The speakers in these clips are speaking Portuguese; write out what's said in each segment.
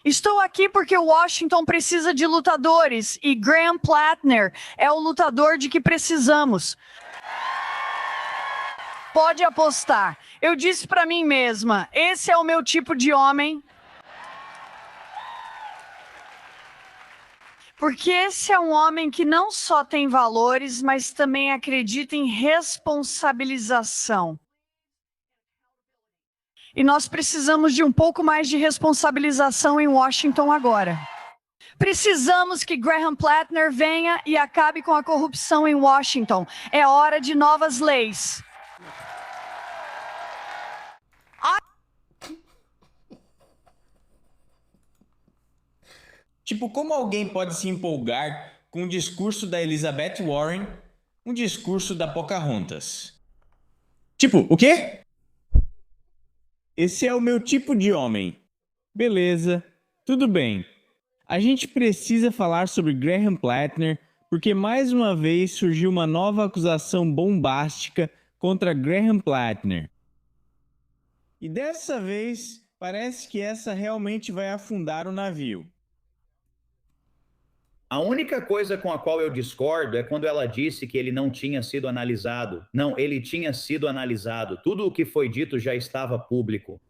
Estou aqui porque Washington precisa de lutadores e Graham Plattner é o lutador de que precisamos. Pode apostar. Eu disse para mim mesma, esse é o meu tipo de homem. Porque esse é um homem que não só tem valores, mas também acredita em responsabilização. E nós precisamos de um pouco mais de responsabilização em Washington agora. Precisamos que Graham Plattner venha e acabe com a corrupção em Washington. É hora de novas leis. Tipo, como alguém pode se empolgar com um discurso da Elizabeth Warren, um discurso da Pocahontas? Tipo, o quê? Esse é o meu tipo de homem. Beleza, tudo bem. A gente precisa falar sobre Graham Plattner porque mais uma vez surgiu uma nova acusação bombástica contra Graham Plattner. E dessa vez, parece que essa realmente vai afundar o navio. A única coisa com a qual eu discordo é quando ela disse que ele não tinha sido analisado. Não, ele tinha sido analisado. Tudo o que foi dito já estava público.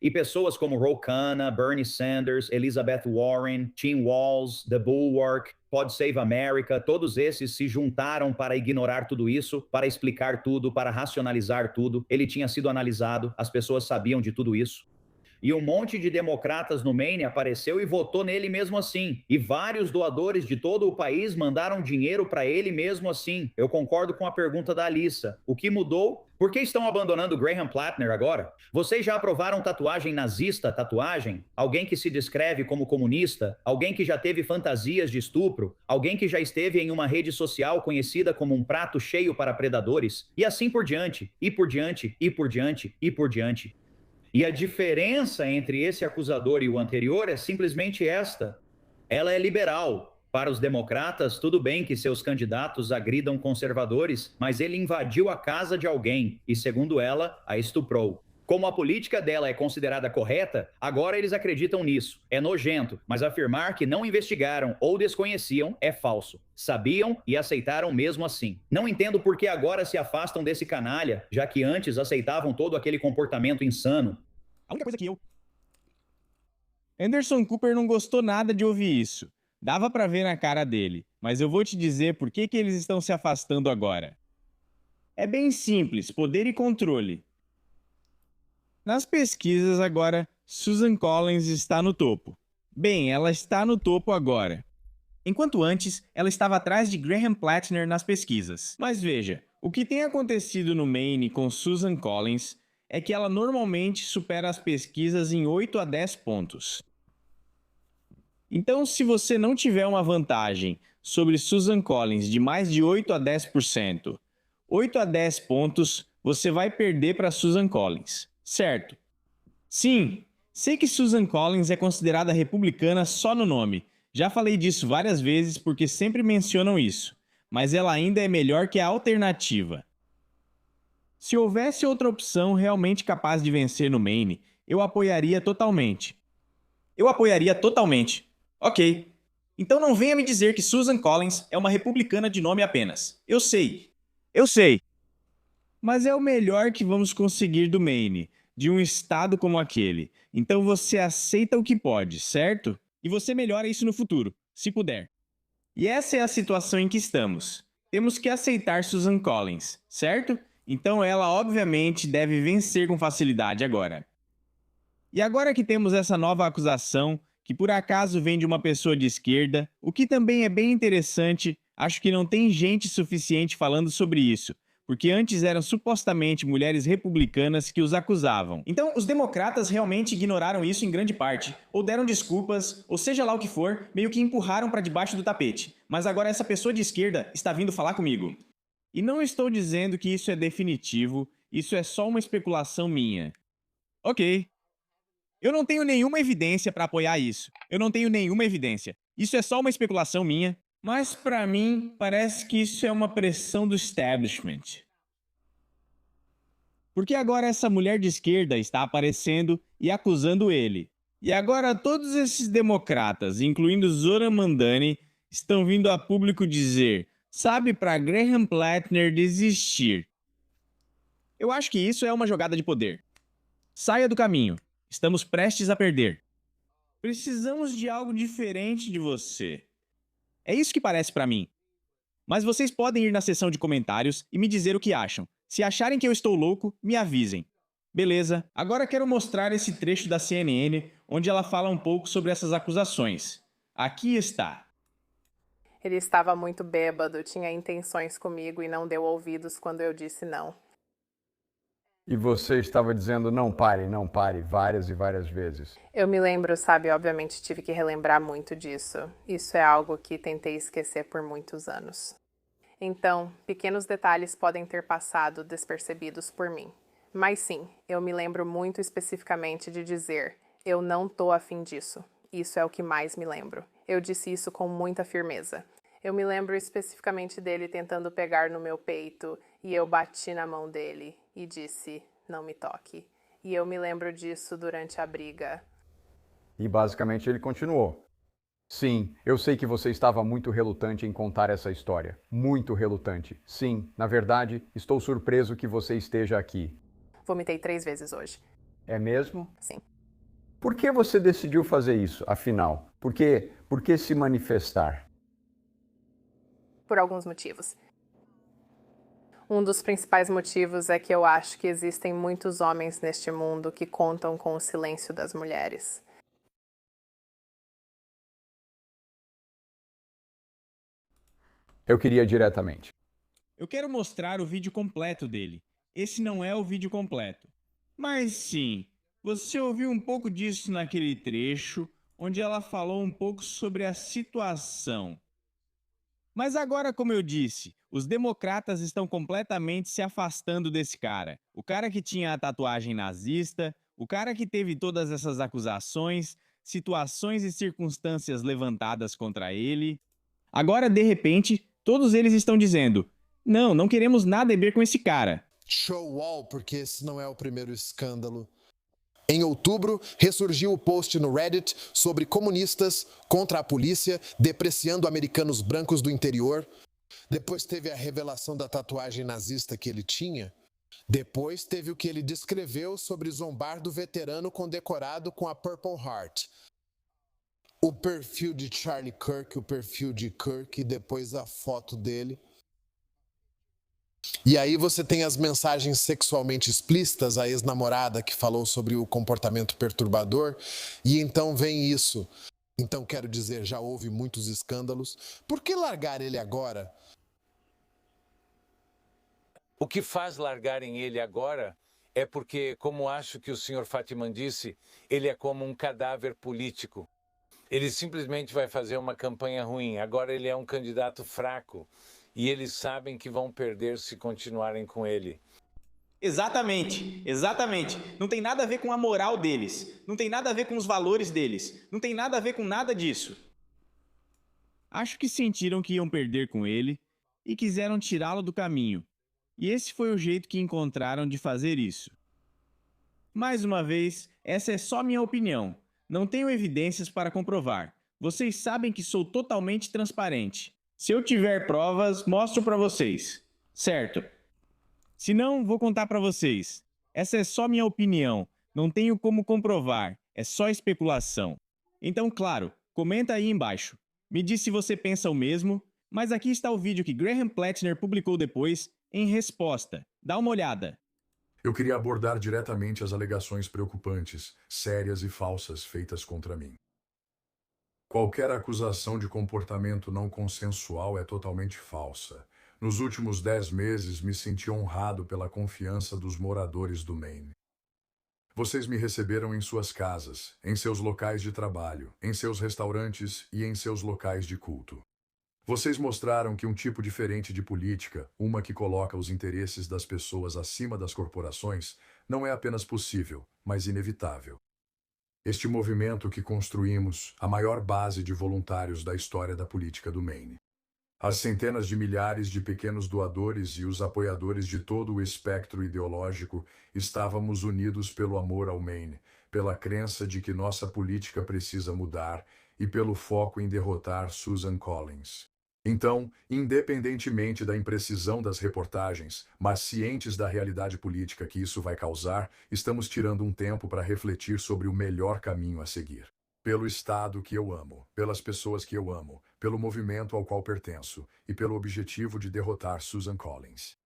E pessoas como Ro Khanna, Bernie Sanders, Elizabeth Warren, Tim Walz, The Bulwark, Pod Save America, todos esses se juntaram para ignorar tudo isso, para explicar tudo, para racionalizar tudo. Ele tinha sido analisado, as pessoas sabiam de tudo isso. E um monte de democratas no Maine apareceu e votou nele mesmo assim. E vários doadores de todo o país mandaram dinheiro para ele mesmo assim. Eu concordo com a pergunta da Alissa. O que mudou? Por que estão abandonando Graham Plattner agora? Vocês já aprovaram tatuagem nazista, tatuagem? Alguém que se descreve como comunista? Alguém que já teve fantasias de estupro? Alguém que já esteve em uma rede social conhecida como um prato cheio para predadores? E assim por diante, e por diante, e por diante, e por diante. E a diferença entre esse acusador e o anterior é simplesmente esta. Ela é liberal. Para os democratas, tudo bem que seus candidatos agridam conservadores, mas ele invadiu a casa de alguém e, segundo ela, a estuprou. Como a política dela é considerada correta, agora eles acreditam nisso. É nojento, mas afirmar que não investigaram ou desconheciam é falso. Sabiam e aceitaram mesmo assim. Não entendo por que agora se afastam desse canalha, já que antes aceitavam todo aquele comportamento insano. A única coisa que Anderson Cooper não gostou nada de ouvir isso. Dava pra ver na cara dele, mas eu vou te dizer por que eles estão se afastando agora. É bem simples, poder e controle. Nas pesquisas agora, Susan Collins está no topo. Bem, ela está no topo agora. Enquanto antes, ela estava atrás de Graham Plattner nas pesquisas. Mas veja, o que tem acontecido no Maine com Susan Collins é que ela normalmente supera as pesquisas em 8 a 10 pontos. Então, se você não tiver uma vantagem sobre Susan Collins de mais de 8 a 10%, 8 a 10 pontos, você vai perder para Susan Collins, certo? Sim, sei que Susan Collins é considerada republicana só no nome. Já falei disso várias vezes porque sempre mencionam isso, mas ela ainda é melhor que a alternativa. Se houvesse outra opção realmente capaz de vencer no Maine, eu apoiaria totalmente. Ok. Então não venha me dizer que Susan Collins é uma republicana de nome apenas. Eu sei. Mas é o melhor que vamos conseguir do Maine, de um estado como aquele. Então você aceita o que pode, certo? E você melhora isso no futuro, se puder. E essa é a situação em que estamos. Temos que aceitar Susan Collins, certo? Então ela obviamente deve vencer com facilidade agora. E agora que temos essa nova acusação, que por acaso vem de uma pessoa de esquerda, o que também é bem interessante, acho que não tem gente suficiente falando sobre isso, porque antes eram supostamente mulheres republicanas que os acusavam. Então, os democratas realmente ignoraram isso em grande parte, ou deram desculpas, ou seja lá o que for, meio que empurraram para debaixo do tapete. Mas agora essa pessoa de esquerda está vindo falar comigo. E não estou dizendo que isso é definitivo, isso é só uma especulação minha. Ok. Eu não tenho nenhuma evidência para apoiar isso. Isso é só uma especulação minha. Mas para mim, parece que isso é uma pressão do establishment. Porque agora essa mulher de esquerda está aparecendo e acusando ele. E agora todos esses democratas, incluindo Zoran Mandani, estão vindo a público dizer, sabe, para Graham Plattner desistir. Eu acho que isso é uma jogada de poder. Saia do caminho. Estamos prestes a perder. Precisamos de algo diferente de você. É isso que parece pra mim. Mas vocês podem ir na seção de comentários e me dizer o que acham. Se acharem que eu estou louco, me avisem. Beleza, agora quero mostrar esse trecho da CNN, onde ela fala um pouco sobre essas acusações. Aqui está. Ele estava muito bêbado, tinha intenções comigo e não deu ouvidos quando eu disse não. E você estava dizendo não pare, várias e várias vezes. Eu me lembro, sabe, obviamente tive que relembrar muito disso. Isso é algo que tentei esquecer por muitos anos. Então, pequenos detalhes podem ter passado despercebidos por mim. Mas sim, eu me lembro muito especificamente de dizer, eu não tô afim disso. Isso é o que mais me lembro. Eu disse isso com muita firmeza. Eu me lembro especificamente dele tentando pegar no meu peito e eu bati na mão dele e disse, não me toque. E eu me lembro disso durante a briga. E basicamente ele continuou. Sim, eu sei que você estava muito relutante em contar essa história. Muito relutante. Sim, na verdade, estou surpreso que você esteja aqui. Vomitei 3 vezes hoje. É mesmo? Sim. Por que você decidiu fazer isso, afinal? Por que se manifestar? Por alguns motivos. Um dos principais motivos é que eu acho que existem muitos homens neste mundo que contam com o silêncio das mulheres. Eu queria diretamente. Eu quero mostrar o vídeo completo dele. Esse não é o vídeo completo. Mas sim, você ouviu um pouco disso naquele trecho, onde ela falou um pouco sobre a situação. Mas agora, como eu disse, os democratas estão completamente se afastando desse cara. O cara que tinha a tatuagem nazista, o cara que teve todas essas acusações, situações e circunstâncias levantadas contra ele. Agora, de repente, todos eles estão dizendo, não queremos nada a ver com esse cara. Show wall, porque esse não é o primeiro escândalo. Em outubro, ressurgiu o post no Reddit sobre comunistas contra a polícia depreciando americanos brancos do interior. Depois teve a revelação da tatuagem nazista que ele tinha. Depois teve o que ele descreveu sobre zombar do veterano condecorado com a Purple Heart. O perfil de Charlie Kirk, o perfil de Kirk e depois a foto dele. E aí você tem as mensagens sexualmente explícitas, a ex-namorada que falou sobre o comportamento perturbador, e então vem isso. Então quero dizer, já houve muitos escândalos. Por que largar ele agora? O que faz largarem ele agora é porque, como acho que o Sr. Fatiman disse, ele é como um cadáver político. Ele simplesmente vai fazer uma campanha ruim. Agora ele é um candidato fraco. E eles sabem que vão perder se continuarem com ele. Exatamente. Não tem nada a ver com a moral deles. Não tem nada a ver com os valores deles. Não tem nada a ver com nada disso. Acho que sentiram que iam perder com ele e quiseram tirá-lo do caminho. E esse foi o jeito que encontraram de fazer isso. Mais uma vez, essa é só minha opinião. Não tenho evidências para comprovar. Vocês sabem que sou totalmente transparente. Se eu tiver provas, mostro para vocês. Certo? Se não, vou contar para vocês. Essa é só minha opinião. Não tenho como comprovar. É só especulação. Então, claro, comenta aí embaixo. Me diz se você pensa o mesmo. Mas aqui está o vídeo que Graham Plattner publicou depois, em resposta. Dá uma olhada. Eu queria abordar diretamente as alegações preocupantes, sérias e falsas feitas contra mim. Qualquer acusação de comportamento não consensual é totalmente falsa. Nos últimos 10 meses, me senti honrado pela confiança dos moradores do Maine. Vocês me receberam em suas casas, em seus locais de trabalho, em seus restaurantes e em seus locais de culto. Vocês mostraram que um tipo diferente de política, uma que coloca os interesses das pessoas acima das corporações, não é apenas possível, mas inevitável. Este movimento que construímos, a maior base de voluntários da história da política do Maine. As centenas de milhares de pequenos doadores e os apoiadores de todo o espectro ideológico, estávamos unidos pelo amor ao Maine, pela crença de que nossa política precisa mudar e pelo foco em derrotar Susan Collins. Então, independentemente da imprecisão das reportagens, mas cientes da realidade política que isso vai causar, estamos tirando um tempo para refletir sobre o melhor caminho a seguir. Pelo Estado que eu amo, pelas pessoas que eu amo, pelo movimento ao qual pertenço e pelo objetivo de derrotar Susan Collins.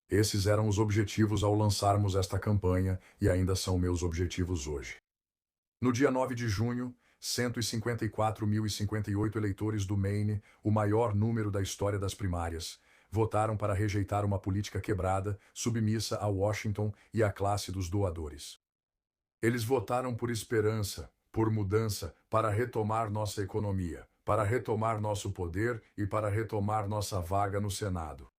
Esses eram os objetivos ao lançarmos esta campanha e ainda são meus objetivos hoje. No dia 9 de junho, 154.058 eleitores do Maine, o maior número da história das primárias, votaram para rejeitar uma política quebrada, submissa a Washington e à classe dos doadores. Eles votaram por esperança, por mudança, para retomar nossa economia, para retomar nosso poder e para retomar nossa vaga no Senado.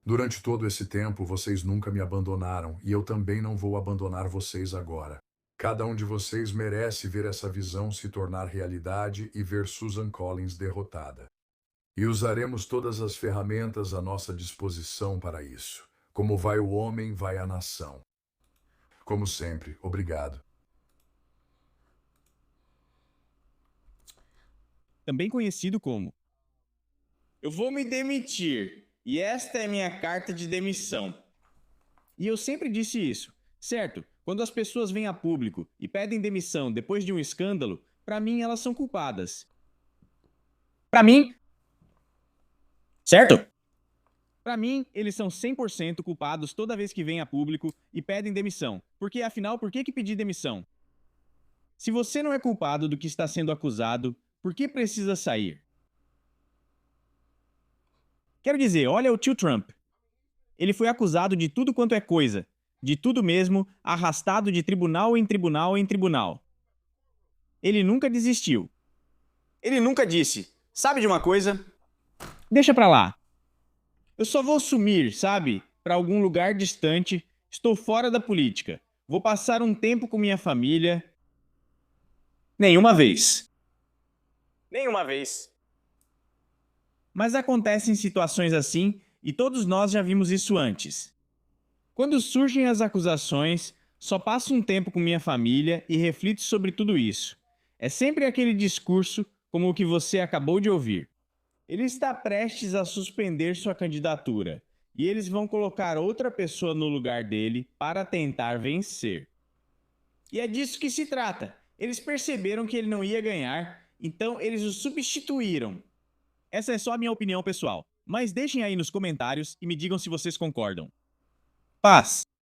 Durante todo esse tempo, vocês nunca me abandonaram e eu também não vou abandonar vocês agora. Cada um de vocês merece ver essa visão se tornar realidade e ver Susan Collins derrotada. E usaremos todas as ferramentas à nossa disposição para isso. Como vai o homem, vai a nação. Como sempre, obrigado. Também conhecido como: eu vou me demitir e esta é minha carta de demissão. E eu sempre disse isso, certo? Quando as pessoas vêm a público e pedem demissão depois de um escândalo, para mim elas são culpadas. Para mim, certo? Para mim, eles são 100% culpados toda vez que vêm a público e pedem demissão. Porque, afinal, por que pedir demissão? Se você não é culpado do que está sendo acusado, por que precisa sair? Quero dizer, olha o tio Trump. Ele foi acusado de tudo quanto é coisa, de tudo mesmo, arrastado de tribunal em tribunal em tribunal. Ele nunca desistiu. Ele nunca disse, sabe de uma coisa? Deixa pra lá. Eu só vou sumir, sabe? Pra algum lugar distante. Estou fora da política. Vou passar um tempo com minha família. Nenhuma vez. Nenhuma vez. Mas acontecem situações assim e todos nós já vimos isso antes. Quando surgem as acusações, só passo um tempo com minha família e reflito sobre tudo isso. É sempre aquele discurso como o que você acabou de ouvir. Ele está prestes a suspender sua candidatura e eles vão colocar outra pessoa no lugar dele para tentar vencer. E é disso que se trata. Eles perceberam que ele não ia ganhar, então eles o substituíram. Essa é só a minha opinião pessoal, mas deixem aí nos comentários e me digam se vocês concordam. Paz.